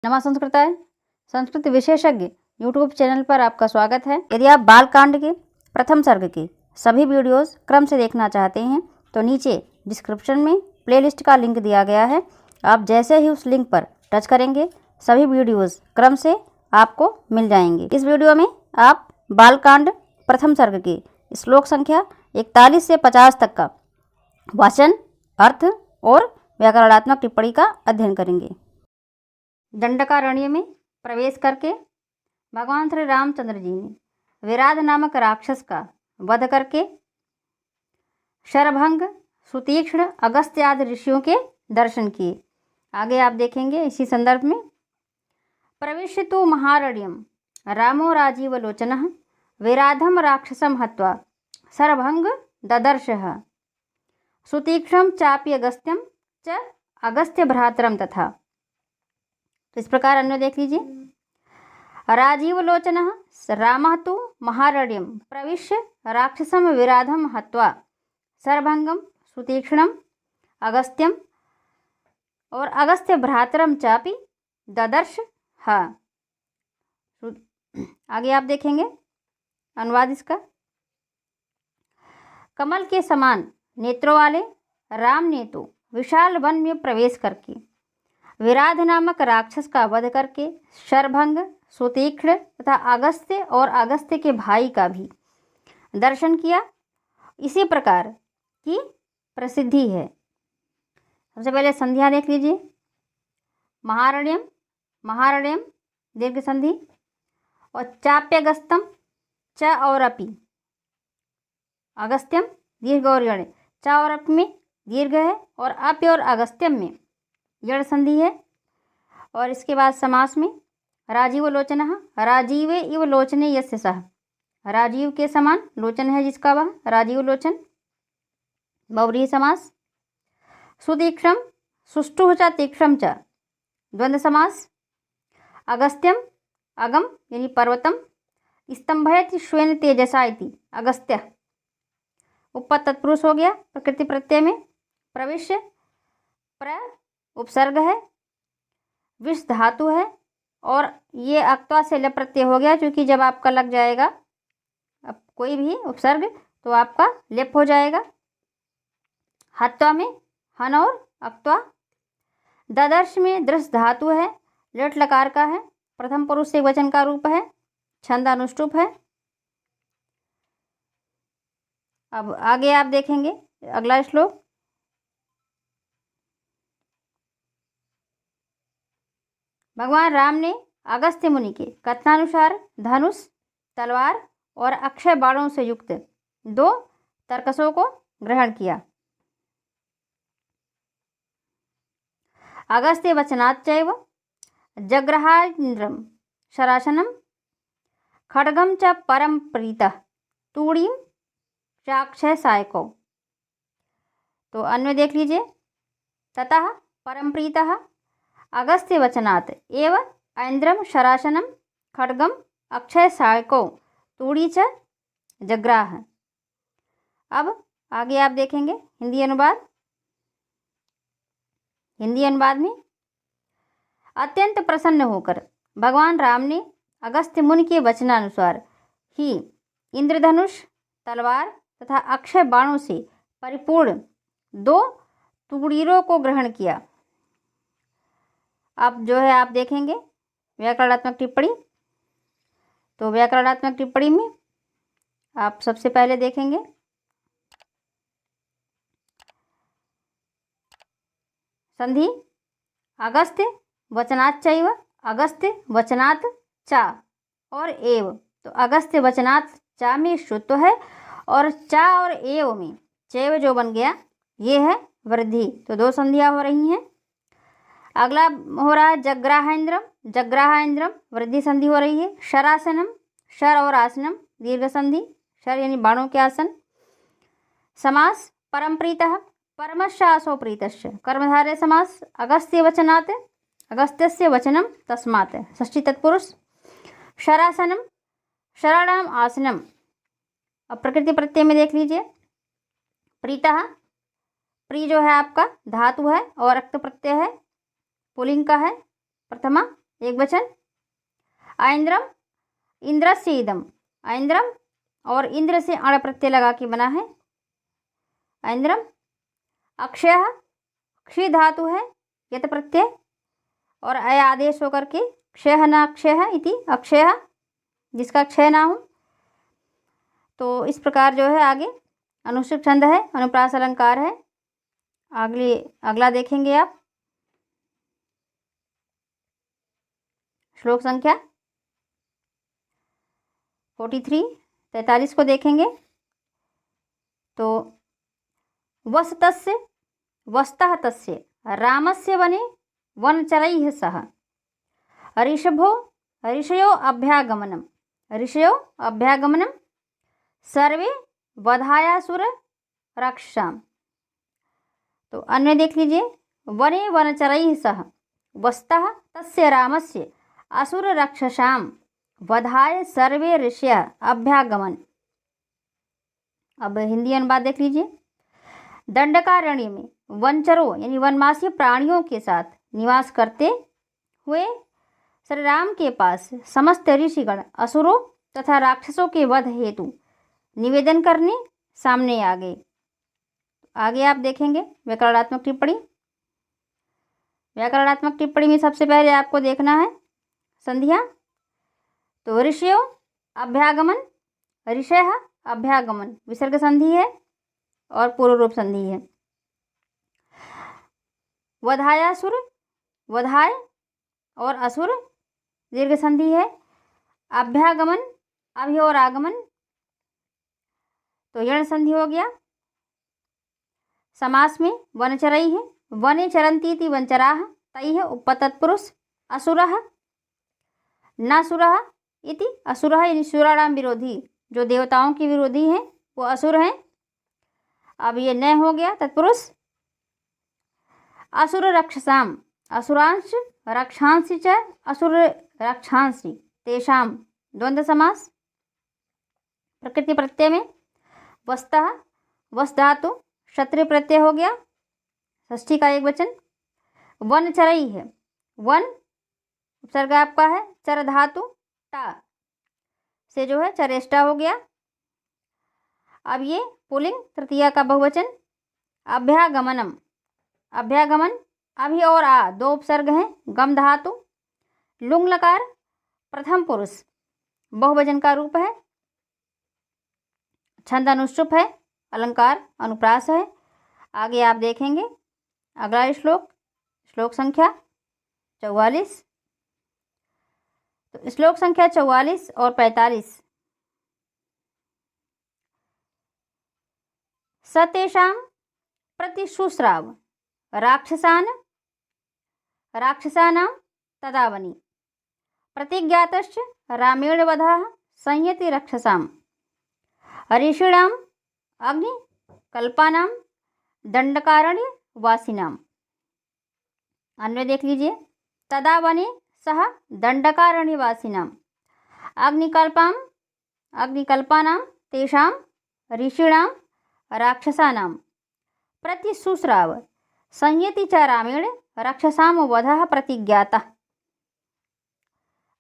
नमः संस्कृताय संस्कृत विशेषज्ञ यूट्यूब चैनल पर आपका स्वागत है। यदि आप बालकांड के प्रथम सर्ग के सभी वीडियोस क्रम से देखना चाहते हैं तो नीचे डिस्क्रिप्शन में प्लेलिस्ट का लिंक दिया गया है। आप जैसे ही उस लिंक पर टच करेंगे सभी वीडियोस क्रम से आपको मिल जाएंगे। इस वीडियो में आप बालकांड प्रथम सर्ग के श्लोक संख्या 41 से 50 तक का वाचन, अर्थ और व्याकरणात्मक टिप्पणी का अध्ययन करेंगे। दंडकारण्य में प्रवेश करके भगवान श्री रामचंद्र जी ने विराध नामक राक्षस का वध करके शरभंग, सुतीक्ष्ण, अगस्त्य आदि ऋषियों के दर्शन किए। आगे आप देखेंगे इसी संदर्भ में। प्रविश्य तो महारण्यम रामो राजीवलोचनः विराधम राक्षसम हत्वा शरभंग ददर्शः सुतीक्ष्णं चापि अगस्त्यम च अगस्त्य भ्रातरम तथा। तो इस प्रकार अन्य देख लीजिए। राजीवलोचनः रामः तु महारण्यं प्रविश्य राक्षसम विराधम हत्वा शरभंगम सुतीक्ष्णम अगस्त्यम और अगस्त्य भ्रातरम चापि ददर्श हा। आगे आप देखेंगे अनुवाद इसका। कमल के समान नेत्रों वाले राम ने तो विशाल वन में प्रवेश करके विराध नामक राक्षस का वध करके शरभंग, सुतीक्ष्ण तथा अगस्त्य और अगस्त्य के भाई का भी दर्शन किया। इसी प्रकार की प्रसिद्धि है। सबसे पहले संधियाँ देख लीजिए। महारण्यम, महारण्यम दीर्घ संधि, और चाप्यगस्तम च और अपि, अगस्त्यम दीर्घ और यण, च और अपि में दीर्घ है और अपि और अगस्त्यम में यण संधि है। और इसके बाद समास में राजीव लोचनः राजीवे इव लोचने यस्य सः, राजीव के समान लोचन है जिसका वह, राजीव लोचन बहुव्रीहि समास। सुतीक्ष्णम सुष्ठुः च तीक्ष्णं च द्वंद्व समास। अगस्त्यम अगम यानी पर्वतम, स्तंभयति श्वेन तेजसा इति अगस्त्य उपपद तत्पुरुष हो गया प्रकृति प्रत्यय में। प्रविश्य प्र उपसर्ग है, विष धातु है और ये अक्त्वा से लप प्रत्यय हो गया, क्योंकि जब आपका लग जाएगा अब कोई भी उपसर्ग तो आपका लेप हो जाएगा। हत्वा में हन और अक्त्वा। ददर्श में दृश धातु है, लट लकार का है, प्रथम पुरुष से वचन का रूप है, छंद अनुष्टुप है। अब आगे आप देखेंगे अगला श्लोक। भगवान राम ने अगस्त्य मुनि के कथनानुसार धनुष, तलवार और अक्षय बाणों से युक्त 2 तरकसों को ग्रहण किया। अगस्त्य वचनाच्चैव जग्रहाइन्द्रं शरासनं खड्गं च परम प्रीतः तूणीं चाक्षय सायकौ। तो अन्य देख लीजिए। ततः परम प्रीतः अगस्त्य वचनात् एव ऐन्द्रं शरासनं खड्गम अक्षय सायकौ तूड़ी च जग्राह। अब आगे आप देखेंगे हिंदी अनुवाद। हिंदी अनुवाद में अत्यंत प्रसन्न होकर भगवान राम ने अगस्त्य मुनि के वचनानुसार ही इंद्रधनुष, तलवार तथा अक्षय बाणों से परिपूर्ण 2 तूड़ीरों को ग्रहण किया। अब जो है आप देखेंगे व्याकरणात्मक टिप्पणी। तो व्याकरणात्मक टिप्पणी में आप सबसे पहले देखेंगे संधि अगस्त्य वचनाच्चैव, अगस्त्य वचनात् चा और एव। तो अगस्त्य वचनात् चा में श्रुत्व है और चा और एव में चैव जो बन गया ये है वृद्धि। तो 2 संधियाँ हो रही हैं। अगला हो रहा है जग्राहेन्द्रम, जग्राहेन्द्रम वृद्धि संधि हो रही है। शरासनम, शर और आसनम दीर्घ संधि, शर यानी बाणों के आसन। समास परम प्रीतः परमश्चासो प्रीतश्च कर्मधारय समास। अगस्त्य वचनात् अगस्त्यस्य वचनम तस्मात् षष्ठी तत्पुरुष। शरासनम शरणाम आसनम। अब प्रकृति प्रत्यय में देख लीजिए। प्रीतः, प्री जो है आपका धातु है और रक्त प्रत्यय है, पुलिंग का है, प्रथमा एक वचन। ऐन्द्रम इंद्रस्य इदम, ऐन्द्रम और इंद्र से अण प्रत्यय लगा के बना है ऐन्द्रम। अक्षय, क्षी धातु है यत प्रत्यय और अय आदेश होकर के क्षय न अक्षय इति अक्षय, जिसका क्षय ना हो। तो इस प्रकार जो है आगे अनुश्रुत छंद है, अनुप्रास अलंकार है। अगला देखेंगे आप श्लोक संख्या 43 को देखेंगे। तो वस्तस्य वस्तः तस्य रामस्य वने वनचरैः सह ऋषयो अभ्यागमनम सर्वे वधायासुर रक्षाम। तो अन्य देख लीजिए, वने वनचरैः सह वस्तः तस्य रामस्य असुर रक्षसाम वधाय सर्वे ऋषय अभ्यागमन। अब हिंदी अनुवाद देख लीजिए। दंडकारण्य में वनचरों यानी वनवासी प्राणियों के साथ निवास करते हुए श्री राम के पास समस्त ऋषिगण असुरों तथा राक्षसों के वध हेतु निवेदन करने सामने आ गए। आगे आप देखेंगे व्याकरणात्मक टिप्पणी। व्याकरणात्मक टिप्पणी में सबसे पहले आपको देखना है संधियाँ। तो ऋषयो अभ्यागमन, ऋषय अभ्यागमन विसर्ग संधि है और पूर्व रूप संधि है। वधायासुर, वधाय और असुर दीर्घ संधि है। अभ्यागमन, अभि और आगमन तो यण संधि हो गया। समास में वनचरई है, वने चरंती वनचराः तैः उपतत्पुरुष असुरः नासुरः इति असुरः यानी सुराणाम विरोधी, जो देवताओं के विरोधी हैं वो असुर हैं। अब ये न हो गया तत्पुरुष। असुर रक्षसाम, असुरांश रक्षांसि च असुर रक्षांसि तेषाम द्वंद्व समास। प्रकृति प्रत्यय में वस्तः वस धातु क्षत्रिय प्रत्यय हो गया, षष्ठी का एक वचन। वन चरई है, वन उपसर्ग आपका है चर धातु टा से जो है चरेष्टा हो गया। अब ये पुलिंग तृतीया का बहुवचन। अभ्यागमनम, अभ्यागमन अभि और आ दो उपसर्ग हैं, गम धातु लुंग लकार प्रथम पुरुष बहुवचन का रूप है। छंद अनुष्टुप है, अलंकार अनुप्रास है। आगे आप देखेंगे अगला श्लोक संख्या 44। तो श्लोक संख्या 44 और 45। सतेषां प्रतिशुश्राव राक्षसानां तदावनि प्रतिज्ञातश्च रामेण वधाः संयति रक्षसाम् ऋषीणाम् अग्निकल्पानां दंडकारण्य वासिनाम। अन्य देख लीजिए। तदा वने सह दंडकारण्य वासिनाम अग्निकल्पानां तेषां ऋषीणां राक्षसानां प्रतिशुश्राव संयति च रामेण रक्षसाम वधः प्रतिज्ञाता।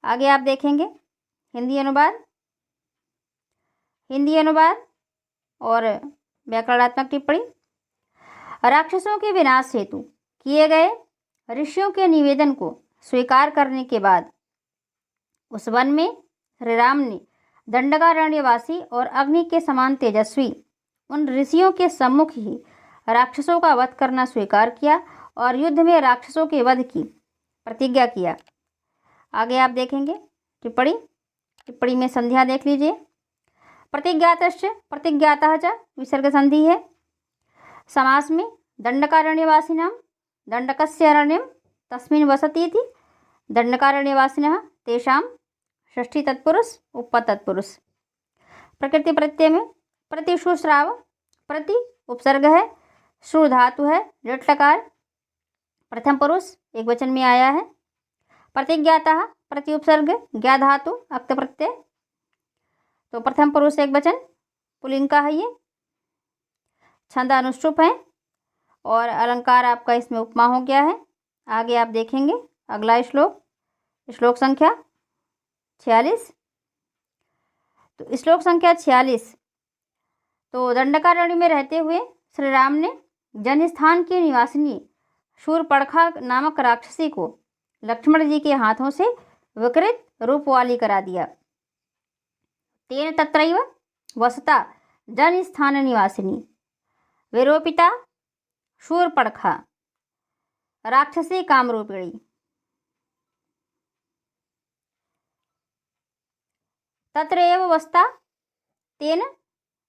आगे आप देखेंगे हिंदी अनुवाद और व्याकरणात्मक टिप्पणी। राक्षसों के विनाश हेतु किए गए ऋषियों के निवेदन को स्वीकार करने के बाद उस वन में श्री राम ने दंडकारण्यवासी और अग्नि के समान तेजस्वी उन ऋषियों के सम्मुख ही राक्षसों का वध करना स्वीकार किया और युद्ध में राक्षसों के वध की प्रतिज्ञा किया। आगे आप देखेंगे टिप्पणी में संध्या देख लीजिए। प्रतिज्ञातश्च प्रतिज्ञातः च विसर्ग संधि है। समास में दंडकारण्यवासिनां दंडकस्य अरण्यं तस्मिन् वसति इति दंडकारण्यवासिनः तेषां षष्ठी तत्पुरुष उपतत्पुरुष। प्रकृति प्रत्यय में प्रतिशुश्राव प्रति उपसर्ग है, श्रु धातु है लट्लकार प्रथम पुरुष एक वचन में आया है। प्रतिज्ञातः प्रति उपसर्ग ज्ञा धातु अक्त प्रत्यय तो प्रथम पुरुष एक वचन पुलिंग का है। ये छंद अनुष्टुप है और अलंकार आपका इसमें उपमा हो गया है। आगे आप देखेंगे अगला श्लोक संख्या 46। तो श्लोक संख्या 46। तो दंडकारण्य में रहते हुए श्री राम ने जनस्थान की निवासिनी शूर्पणखा नामक राक्षसी को लक्ष्मण जी के हाथों से विकृत रूप वाली करा दिया। तेन तत्रैव वसता जनस्थान निवासिनी विरोपिता शूर्पणखा राक्षसी कामरूपिणी। तत्र एव वसता तेन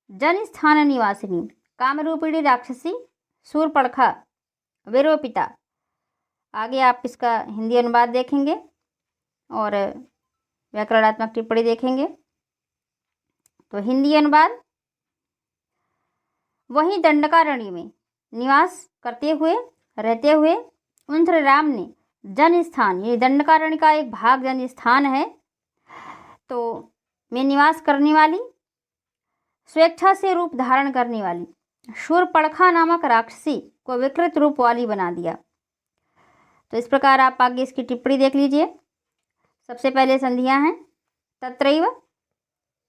जनस्थान निवासिनी कामरूपिणी राक्षसी शूर्पणखा विरोपिता। आगे आप इसका हिंदी अनुवाद देखेंगे और व्याकरणात्मक टिप्पणी देखेंगे। तो हिंदी अनुवाद, वहीं दंडकारण्य में निवास करते हुए रहते हुए उन श्री राम ने जनस्थान, ये दंडकारण्य का एक भाग जनस्थान है, तो में निवास करने वाली स्वेच्छा से रूप धारण करने वाली शूर्पणखा नामक राक्षसी को विकृत रूप वाली बना दिया। तो इस प्रकार आप आगे इसकी टिप्पणी देख लीजिए। सबसे पहले संधियां हैं तत्रैव,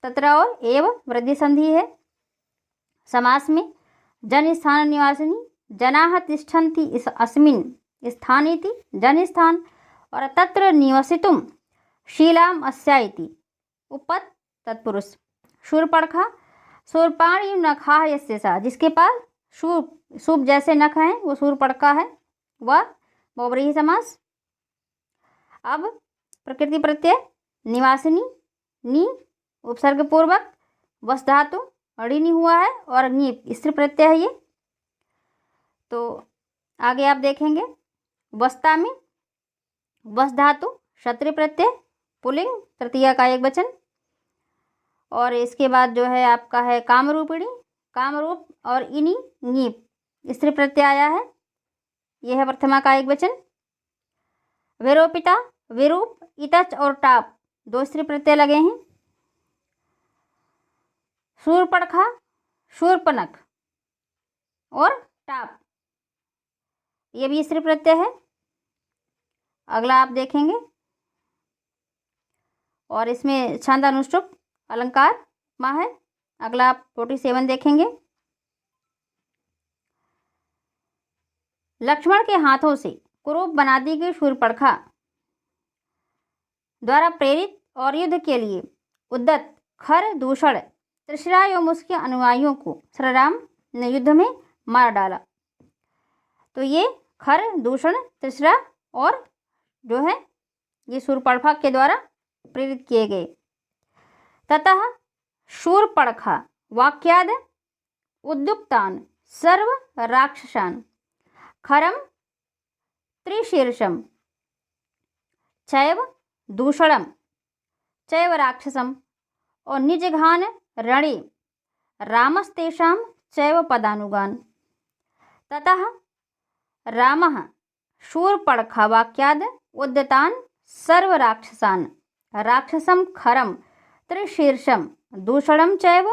तत्र और एव वृद्धि संधि है। समास में जनस्थान निवासिनी जनाः तिष्ठन्ति अस्मिन् स्थानेति जनस्थान और तत्र निवसितुं शीलाम अस्या इति उपपद तत्पुरुष। शूर्पणखा शूर्पाणि नखाः यस्य सा, जिसके पास सूप जैसे नख हैं वो शूर्पणखा है, वह बहुव्रीहि समास। अब प्रकृति प्रत्यय निवासिनी नी उपसर्ग पूर्वक वस धातु अड़िनी हुआ है और नीप स्त्री प्रत्यय है ये। तो आगे आप देखेंगे वस्ता में वस धातु क्षत्रिय प्रत्यय पुल्लिंग तृतीया का एक वचन, और इसके बाद जो है आपका है कामरूपिणी, कामरूप और इनी नीप स्त्री प्रत्यय आया है, यह है प्रथमा का एक वचन। विरोपिता विरूप इतच और टाप दो स्त्री प्रत्यय लगे हैं। शूर्पणखा शूर्पणख और टाप ये भी स्त्री प्रत्यय है। अगला आप देखेंगे और इसमें छंदानुष्टुप अलंकार माँ है। अगला आप 47 देखेंगे। लक्ष्मण के हाथों से कुरूप बना दी गई शूर्पणखा द्वारा प्रेरित और युद्ध के लिए उद्यत खर दूषण त्रिशरा एवं उसके अनुयायियों को श्री राम ने युद्ध में मार डाला। तो ये खर दूषण त्रिशरा और जो है ये शूर्पणखा के द्वारा प्रेरित किए गए। ततः शूर्पणखा वाक्याद उद्युक्तान सर्व राक्षसान् खरम त्रिशीर्षम चैव दूषणम चैव राक्षसम और निजघान रणे रामस्तेषां चैव पदानुगान। ततः रामः शूर्पणखा वाक्याद उद्यतान् सर्व राक्षसान् राक्षसं खरम त्रिशीर्षम दूषणम चैव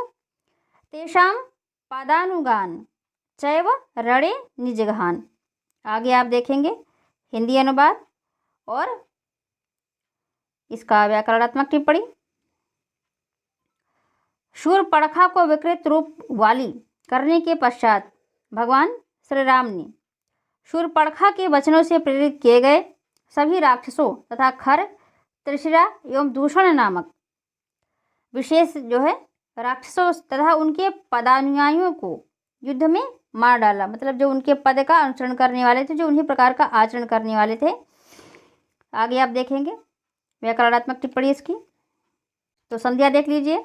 तेषां पदानुगान चैव रणे निजघान। आगे आप देखेंगे हिंदी अनुवाद और इसका व्याकरणात्मक टिप्पणी। शूर्पणखा को विकृत रूप वाली करने के पश्चात भगवान श्री राम ने शूर्पणखा के वचनों से प्रेरित किए गए सभी राक्षसों तथा खर त्रिशिरा एवं दूषण नामक विशेष जो है राक्षसों तथा उनके पदानुयायियों को युद्ध में मार डाला। मतलब जो उनके पद का अनुसरण करने वाले थे, जो उन्हीं प्रकार का आचरण करने वाले थे। आगे आप देखेंगे व्याकरणात्मक टिप्पणी इसकी। तो संध्या देख लीजिए।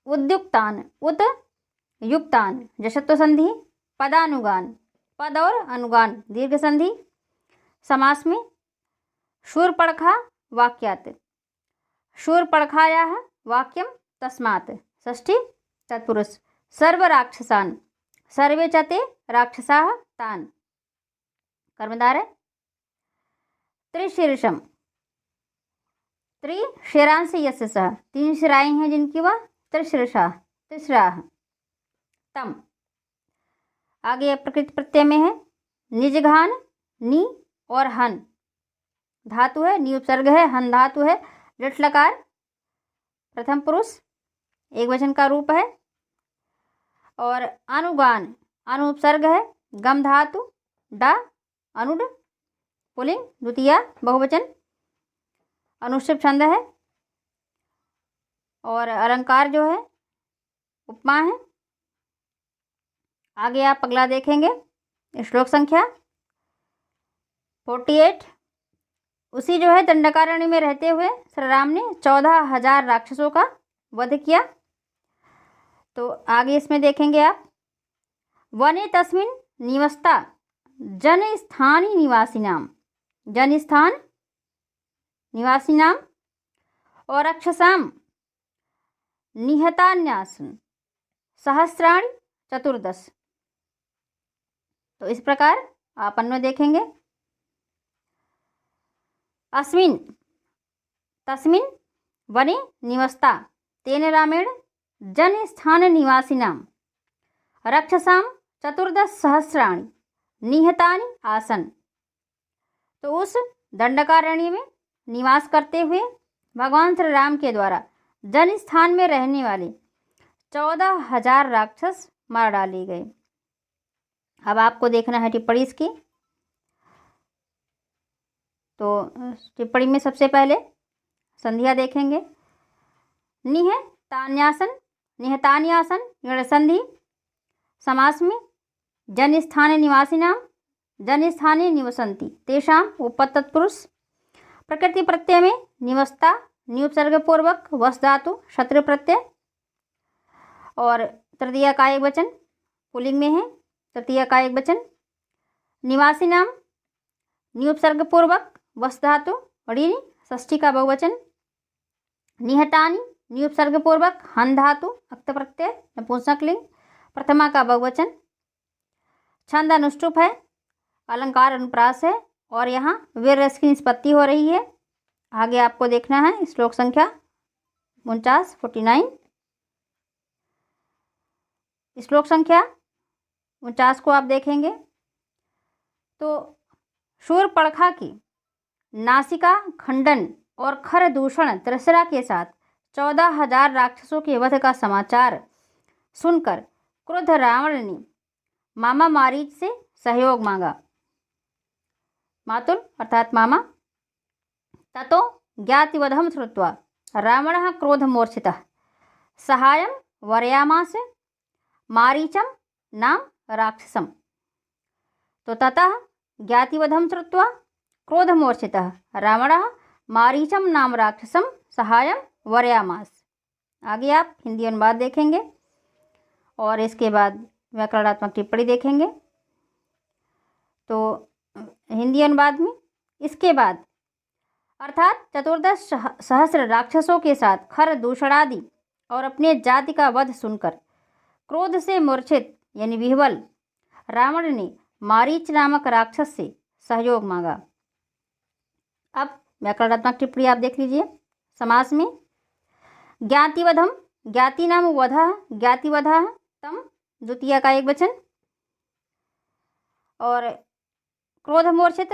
उद्युक्तान उत युक्तान जशत्व संधि, पदानुगान पद और अनुगान दीर्घ संधि। समास में शूर्पणखा वाक्यात् शूर्पणखायाः वाक्यम तस्मात् षष्ठी तत्पुरुष सर्व राक्षसान् सर्वे च ते राक्षसाः तान् कर्मधारय। त्रिशीर्षम त्रिशिरांश यस्य सः तीन शिराएं हैं जिनकी वह त्रिशीर्षा तिसराह तम। आगे प्रकृति प्रत्यय में है निजघान नी और हन धातु है, नी उपसर्ग है, हन धातु है, लिट लकार प्रथम पुरुष एक वचन का रूप है, और अनुगान अनु उपसर्ग है, गम धातु, डा अनुड पुल्लिंग द्वितीया बहुवचन, अनुष्टुप छंद है, और अलंकार जो है उपमा है। आगे आप अगला देखेंगे श्लोक संख्या 48। उसी जो है दंडकारण्य में रहते हुए श्री राम ने 14,000 राक्षसों का वध किया। तो आगे इसमें देखेंगे आप, वने तस्मिन निवस्ता जन स्थानी निवासिनाम, जन स्थान निवासिनाम, और राक्षसाम निहतान्यासन सहस्राणि चतुर्दश। तो इस प्रकार आप अन्वय देखेंगे। अस्मिन तस्मिन वने निवस्ता तेन रामेण जन स्थान निवासिनां राक्षसां 14 सहस्राणि निहतानि आसन। तो उस दंडकारण्य में निवास करते हुए भगवान श्री राम के द्वारा जन स्थान में रहने वाले 14,000 राक्षस मार डाले गए। अब आपको देखना है टिप्पणी इसकी। तो टिप्पणी में सबसे पहले संधिया देखेंगे। निहतान्यासन, निहतान्यासन यण संधि समास में जन स्थाने निवासिनां जन स्थाने निवसन्ति तेषां उपतत्पुरुष प्रकृति प्रत्यय में निवस्ता निउपसर्ग पूर्वक वस धातु शत्रु प्रत्यय, और तृतीया का एक वचन पुल्लिंग में है, तृतीया का एक वचन निवासिनां निउपसर्ग पूर्वक वस धातु ऋणी षष्ठी का बहुवचन, निहतानि निउपसर्ग पूर्वक हन धातु अक्त प्रत्यय नपुंसक लिंग प्रथमा का बहुवचन, छंद अनुष्टुप है, अलंकार अनुप्रास है, और यहाँ वीर रस की निष्पत्ति हो रही है। आगे आपको देखना है श्लोक संख्या 49 श्लोक संख्या 49 को आप देखेंगे। तो शूर्पणखा की नासिका खंडन और खर दूषण त्रिशरा के साथ 14,000 राक्षसों के वध का समाचार सुनकर क्रुद्ध रावण ने मामा मारीच से सहयोग मांगा। मातुल अर्थात मामा। ततो ज्ञातिवधम श्रुत्वा रावणः क्रोधमूर्छितः सहायं वर्यामास मारीचम नाम राक्षसम। तो ततः ज्ञातिवधम श्रुत्वा क्रोधमूर्छितः रावणः मारीचम नाम राक्षसम सहायं वर्यामास। आगे आप हिंदी अनुवाद देखेंगे और इसके बाद व्याकरणात्मक टिप्पणी देखेंगे। तो हिंदी अनुवाद में इसके बाद अर्थात 14 सहस्र राक्षसों के साथ खर दूषणादि और अपने जाति का वध सुनकर क्रोध से मूर्छित यानी विह्वल रावण ने मारीच नामक राक्षस से सहयोग मांगा। अब व्याकरणात्मक टिप्पणी आप देख लीजिए। समास में ज्ञातिवधम ज्ञाति नाम वधः ज्ञातिवधः तम द्वितीय का एक वचन, और क्रोध मूर्छित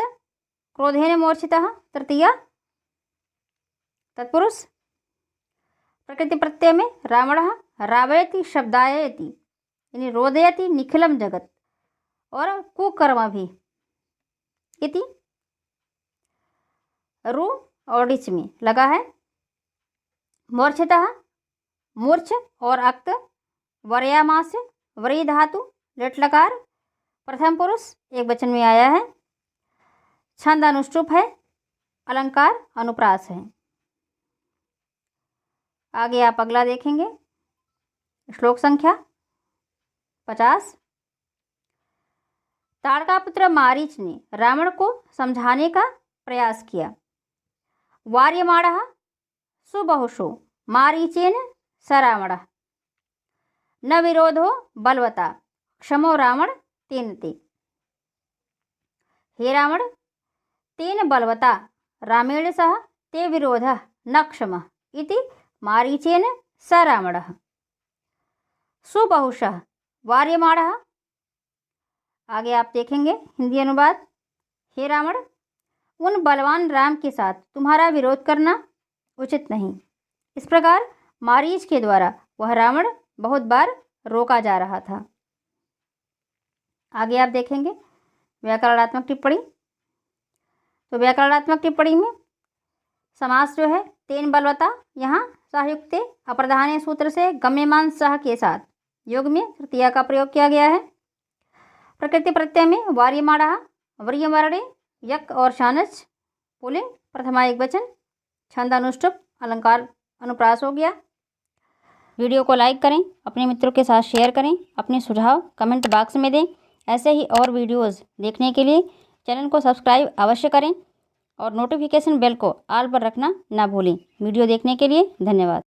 क्रोधेन मूर्छितः तृतीया तत्पुरुष प्रकृति प्रत्यय में रावणः रावयति शब्दायति यानी रोदयति निखिलम जगत और कुकर्म भी इति रु और डिच में लगा है। मूर्छितः मूर्छ और अक्त वर्यामास वरी धातु लिट लकार प्रथम पुरुष एक वचन में आया है। छंद अनुष्टुप है, अलंकार अनुप्रास है। आगे आप अगला देखेंगे श्लोक संख्या 50। ताड़कापुत्र मारीच ने रावण को समझाने का प्रयास किया। वार्यमाणः सुबहुषो मारीचेन स रावणः न विरोधो बलवता क्षमो रावण तेन ते। हे रावण, तेन बलवता रामेण सह ते विरोधः न क्षमः इति मारीचेन स रावणः सुबहुषः वार्यमाणः। आगे आप देखेंगे हिंदी अनुवाद। हे रावण, उन बलवान राम के साथ तुम्हारा विरोध करना उचित नहीं। इस प्रकार मारीच के द्वारा वह रावण बहुत बार रोका जा रहा था। आगे आप देखेंगे व्याकरणात्मक टिप्पणी। तो व्याकरणात्मक टिप्पणी में समास जो है तेन बलवता, यहाँ सहयुक्त अप्रधानीय सूत्र से गम्यमान सह के साथ योग में तृतीया का प्रयोग किया गया है। प्रकृति प्रत्यय में वार्यमाणः, वर्यमरणे, यक और शानच पुल्लिंग, प्रथमा एकवचन, छंद अनुष्टुप, अलंकार अनुप्रास हो गया। वीडियो को लाइक करें, अपने मित्रों के साथ शेयर करें, अपने सुझाव कमेंट बॉक्स में दें। ऐसे ही और वीडियोस देखने के लिए चैनल को सब्सक्राइब अवश्य करें और नोटिफिकेशन बेल को ऑल पर रखना ना भूलें। वीडियो देखने के लिए धन्यवाद।